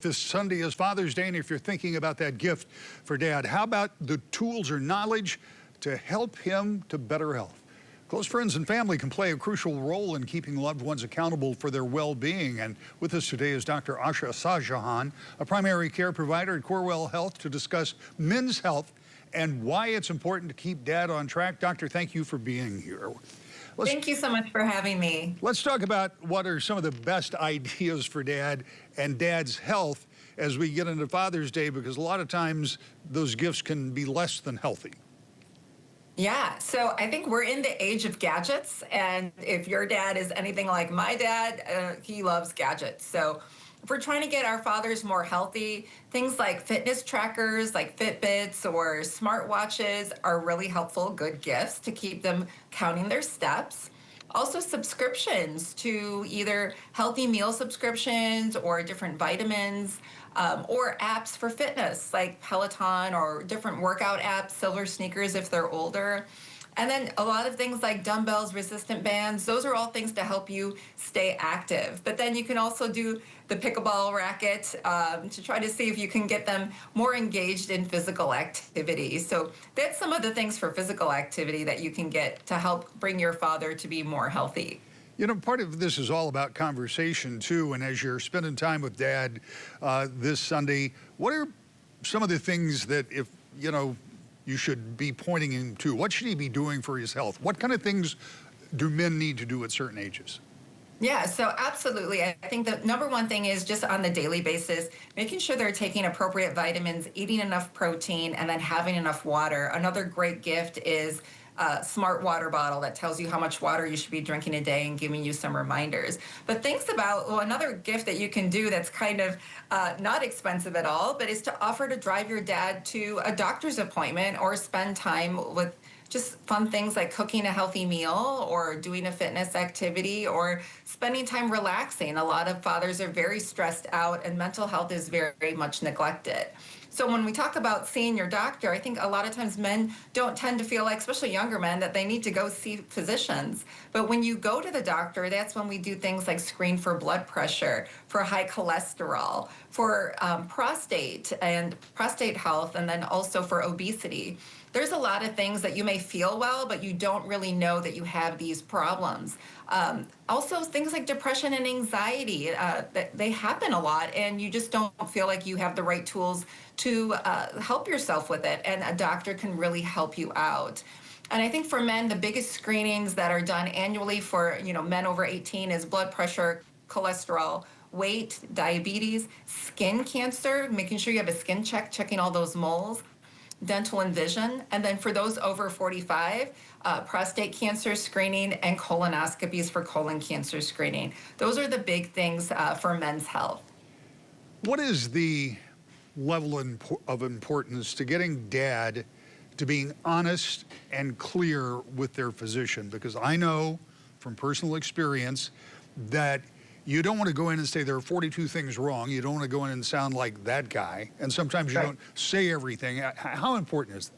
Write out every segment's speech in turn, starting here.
This Sunday is Father's Day, and if you're thinking about that gift for Dad, how about the tools or knowledge to help him to better health? Close friends and family can play a crucial role in keeping loved ones accountable for their well-being. And with us today is Dr. Asha Shajahan, a primary care provider at Corewell Health, to discuss men's health and why it's important to keep Dad on track. Doctor, thank you for being here. Thank you so much for having me. Let's talk about what are some of the best ideas for Dad and Dad's health as we get into Father's Day, because a lot of times those gifts can be less than healthy. Yeah, so I think we're in the age of gadgets, and if your dad is anything like my dad, he loves gadgets. So if we're trying to get our fathers more healthy, things like fitness trackers, like Fitbits or smartwatches are really helpful, good gifts to keep them counting their steps. Also subscriptions to either healthy meal subscriptions or different vitamins, or apps for fitness like Peloton or different workout apps, Silver Sneakers if they're older. And then a lot of things like dumbbells, resistant bands, those are all things to help you stay active. But then you can also do the pickleball racket to try to see if you can get them more engaged in physical activity. So that's some of the things for physical activity that you can get to help bring your father to be more healthy. You know, part of this is all about conversation, too. And as you're spending time with Dad this Sunday, what are some of the things that, if, you know, you should be pointing him to? What should he be doing for his health? What kind of things do men need to do at certain ages? Yeah, so absolutely. I think the number one thing is just on the daily basis, making sure they're taking appropriate vitamins, eating enough protein, and then having enough water. Another great gift is a smart water bottle that tells you how much water you should be drinking a day and giving you some reminders. But another gift that you can do that's kind of not expensive at all, but is to offer to drive your dad to a doctor's appointment or spend time with just fun things like cooking a healthy meal or doing a fitness activity or spending time relaxing. A lot of fathers are very stressed out and mental health is very much neglected. So when we talk about seeing your doctor, I think a lot of times men don't tend to feel like, especially younger men, that they need to go see physicians. But when you go to the doctor, that's when we do things like screen for blood pressure, for high cholesterol, for prostate health, and then also for obesity. There's a lot of things that you may feel well, but you don't really know that you have these problems. Also, things like depression and anxiety, they happen a lot, and you just don't feel like you have the right tools to help yourself with it, and a doctor can really help you out. And I think for men, the biggest screenings that are done annually for men over 18 is blood pressure, cholesterol, weight, diabetes, skin cancer, making sure you have a skin check, checking all those moles, dental and vision, and then for those over 45, prostate cancer screening and colonoscopies for colon cancer screening. Those are the big things for men's health. What is the level of importance to getting Dad to being honest and clear with their physician? Because I know from personal experience that you don't want to go in and say there are 42 things wrong. You don't want to go in and sound like that guy. And sometimes you don't say everything. How important is that?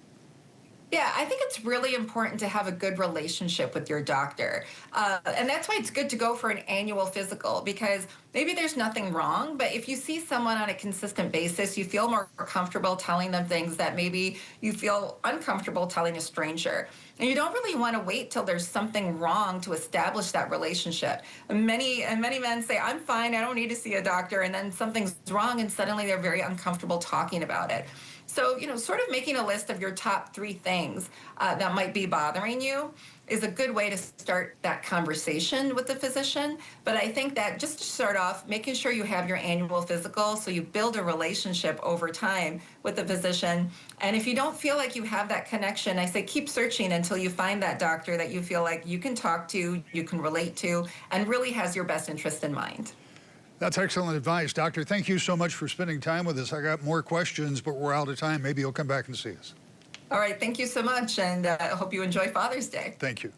Yeah, I think it's really important to have a good relationship with your doctor. And that's why it's good to go for an annual physical, because maybe there's nothing wrong, but if you see someone on a consistent basis, you feel more comfortable telling them things that maybe you feel uncomfortable telling a stranger. And you don't really want to wait till there's something wrong to establish that relationship. Many men say, I'm fine, I don't need to see a doctor, and then something's wrong, and suddenly they're very uncomfortable talking about it. So, sort of making a list of your top 3 things that might be bothering you is a good way to start that conversation with the physician. But I think that just to start off, making sure you have your annual physical so you build a relationship over time with the physician. And if you don't feel like you have that connection, I say keep searching until you find that doctor that you feel like you can talk to, you can relate to, and really has your best interest in mind. That's excellent advice, Doctor. Thank you so much for spending time with us. I got more questions, but we're out of time. Maybe you'll come back and see us. All right. Thank you so much, and I hope you enjoy Father's Day. Thank you.